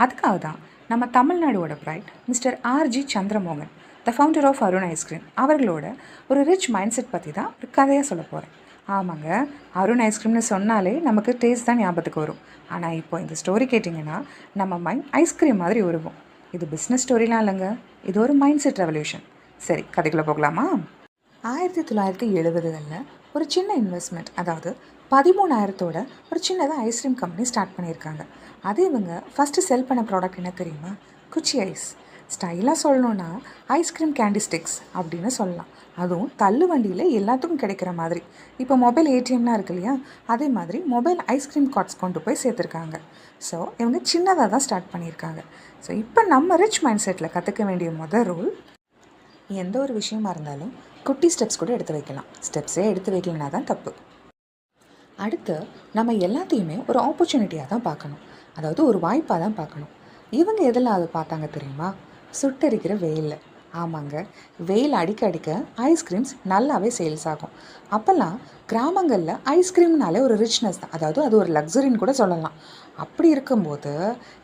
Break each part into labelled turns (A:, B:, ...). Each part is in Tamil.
A: அதுக்காக தான் நம்ம தமிழ்நாடோட pride mister RG Chandramohan, the founder of Arun ice cream அவர்களோட ஒரு ரிச் மைண்ட் செட் பற்றி தான் ஒரு கதையாக சொல்ல போகிறேன். ஆமாங்க, அருண் ஐஸ்கிரீம்னு சொன்னாலே நமக்கு டேஸ்ட் தான் ஞாபகத்துக்கு வரும். ஆனால் இப்போ இந்த ஸ்டோரி கேட்டிங்கன்னா நம்ம மைண்ட் ஐஸ்கிரீம் மாதிரி உருவும். இது பிஸ்னஸ் ஸ்டோரிலாம் இல்லைங்க, இது ஒரு மைண்ட் செட் ரெவல்யூஷன். சரி, கதைக்குள்ளே போகலாமா? 1970களில் ஒரு சின்ன இன்வெஸ்ட்மெண்ட், அதாவது 13,000தோட ஒரு சின்னதாக ஐஸ்கிரீம் கம்பெனி ஸ்டார்ட் பண்ணியிருக்காங்க. அது இவங்க ஃபஸ்ட்டு செல் பண்ண ப்ராடக்ட் என்ன தெரியுமா? குச்சி ஐஸ். ஸ்டைலாக சொல்லணுன்னா ஐஸ்கிரீம் கேண்டி ஸ்டிக்ஸ் அப்படின்னு சொல்லலாம். அதுவும் தள்ளு வண்டியில் எல்லாத்துக்கும் கிடைக்கிற மாதிரி. இப்போ மொபைல் ஏடிஎம்லாம் இருக்கு இல்லையா, அதே மாதிரி மொபைல் ஐஸ்கிரீம் கார்ட்ஸ் கொண்டு போய் சேர்த்துருக்காங்க. ஸோ இவங்க சின்னதாக தான் ஸ்டார்ட் பண்ணியிருக்காங்க. ஸோ இப்போ நம்ம ரிச் மைண்ட் செட்டில் கற்றுக்க வேண்டிய முதல் ரூல், எந்த ஒரு விஷயமா இருந்தாலும் குட்டி ஸ்டெப்ஸ் கூட எடுத்து வைக்கலாம். ஸ்டெப்ஸே எடுத்து வைக்கலனா தான் தப்பு. அடுத்து நம்ம எல்லாத்தையுமே ஒரு ஆப்பர்ச்சுனிட்டியாக தான் பார்க்கணும், அதாவது ஒரு வாய்ப்பாக தான் பார்க்கணும். இவங்க எதில் அதை பார்த்தாங்க தெரியுமா? சுட்டரிக்கிற வெயில். ஆமாங்க, வெயில் அடிக்க அடிக்க ஐஸ்கிரீம்ஸ் நல்லாவே சேல்ஸ் ஆகும். அப்போல்லாம் கிராமங்களில் ஐஸ்கிரீம்னாலே ஒரு ரிச்னஸ் தான், அதாவது அது ஒரு லக்ஸரின்னு கூட சொல்லலாம். அப்படி இருக்கும்போது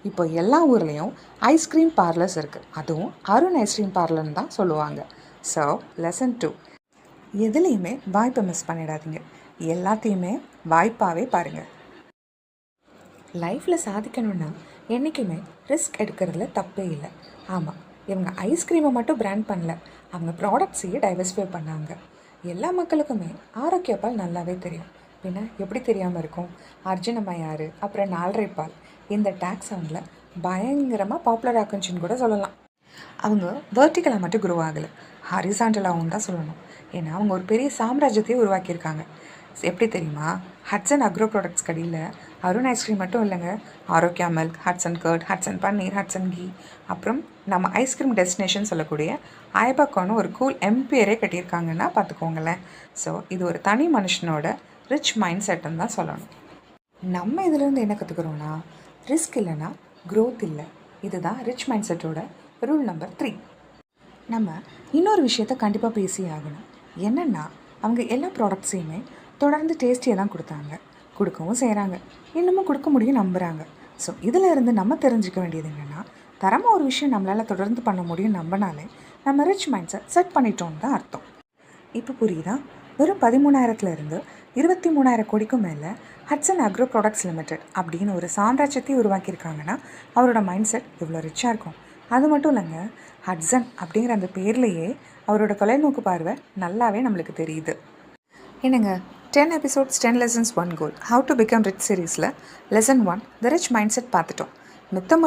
A: இப்போ எல்லா ஊர்லேயும் ஐஸ்கிரீம் பார்லர்ஸ் இருக்குது. அதுவும் அருண் ஐஸ்கிரீம் பார்லர்னு தான் சொல்லுவாங்க. ஸோ லெசன் 2, எதுலேயுமே வாய்ப்பை மிஸ் பண்ணிடாதீங்க, எல்லாத்தையுமே வாய்ப்பாகவே பாருங்கள். லைஃப்பில் சாதிக்கணுன்னா என்றைக்குமே ரிஸ்க் எடுக்கிறதுல தப்பே இல்லை. ஆமாம், இவங்க ஐஸ்கிரீமை மட்டும் பிராண்ட் பண்ணல, அவங்க ப்ராடக்ட்ஸையே டைவர்சிஃபை பண்ணாங்க. எல்லா மக்களுக்குமே ஆரோக்கிய பால் நல்லாவே தெரியும், பின்ன எப்படி தெரியாமல் இருக்கும்? அர்ஜுனம்மா யார், அப்புறம் 4.5 பால், இந்த டேக் சவுண்டில் பயங்கரமாக பாப்புலர் ஆக்குச்சுன்னு கூட சொல்லலாம். அவங்க வெர்டிக்கலாக மட்டும் குரோ ஆகலை, ஹரிசாண்டலாகவும் தான் சொல்லணும். ஏன்னா அவங்க ஒரு பெரிய சாம்ராஜ்யத்தையே உருவாக்கியிருக்காங்க. எப்படி தெரியுமா? ஹட்சன் அக்ரோ ப்ராடக்ட்ஸ் கடையில் அருண் ஐஸ்கிரீம் மட்டும் இல்லைங்க, ஆரோக்கியா மில்க், ஹட்சன் கர்ட், ஹட்சன் பன்னீர், ஹட்சன் கீ, அப்புறம் நம்ம ஐஸ்கிரீம் டெஸ்டினேஷன் சொல்லக்கூடிய ஐபக்கான்னு ஒரு கூல் எம்பையரே கட்டியிருக்காங்கன்னா பார்த்துக்கோங்களேன். ஸோ இது ஒரு தனி மனுஷனோட ரிச் மைண்ட் செட்டுன்னு தான் சொல்லணும். நம்ம இதிலேருந்து என்ன கற்றுக்குறோன்னா, ரிஸ்க் இல்லைன்னா க்ரோத் இல்லை. இதுதான் ரிச் மைண்ட் செட்டோட ரூல் நம்பர் 3. நம்ம இன்னொரு விஷயத்த கண்டிப்பாக பேசி ஆகணும். என்னென்னா, அவங்க எல்லா ப்ராடக்ட்ஸையுமே தொடர்ந்து டேஸ்டியாக தான் கொடுத்தாங்க, கொடுக்கவும் செய்கிறாங்க, இன்னமும் கொடுக்க முடியும் நம்புகிறாங்க. ஸோ இதில் இருந்து நம்ம தெரிஞ்சுக்க வேண்டியது என்னென்னா, தரமாக ஒரு விஷயம் நம்மளால் தொடர்ந்து பண்ண முடியும் நம்பினாலே நம்ம ரிச் மைண்ட் செட் பண்ணிட்டோன்னு தான் அர்த்தம். இப்போ புரியுதா? வெறும் 13,000லேருந்து 23,000 கோடிக்கும் மேலே ஹட்சன் அக்ரோ ப்ராடக்ட்ஸ் லிமிடெட் அப்படின்னு ஒரு சாம்ராஜ்யத்தை உருவாக்கியிருக்காங்கன்னா அவரோட மைண்ட் செட் எவ்வளோ ரிச்சாக இருக்கும். அது மட்டும் இல்லைங்க, ஹட்சன் அப்படிங்கிற அந்த பேர்லேயே அவரோட தொலைநோக்கு பார்வை நல்லாவே நம்மளுக்கு தெரியுது. என்னங்க, 10 episodes 10 lessons 1 goal, how to become rich சீரீஸில் lesson 1 the rich mind set பார்த்துட்டோம். மித்த